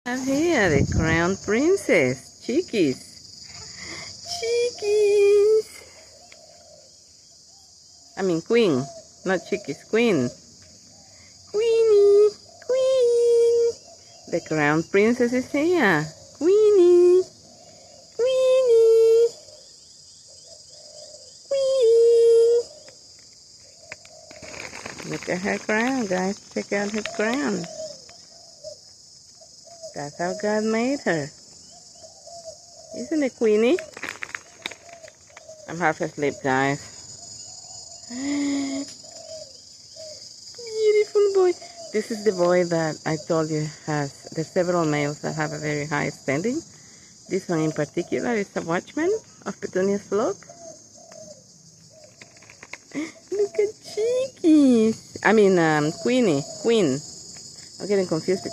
And here, the crown princess, Chiquis. Chiquis! I mean queen, not Chiquis, queen. Queenie, queen. The crown princess is here. Queenie, Queenie, Queen. Look at her crown, guys. Check out her crown. That's how God made her. Isn't it, Queenie? I'm half asleep, guys. Beautiful boy. This is the boy that I told you has, there's several males that have a very high standing. This one in particular is a watchman of Petunia's flock. Look at Chiquis. I mean, Queenie. Queen. I'm getting confused.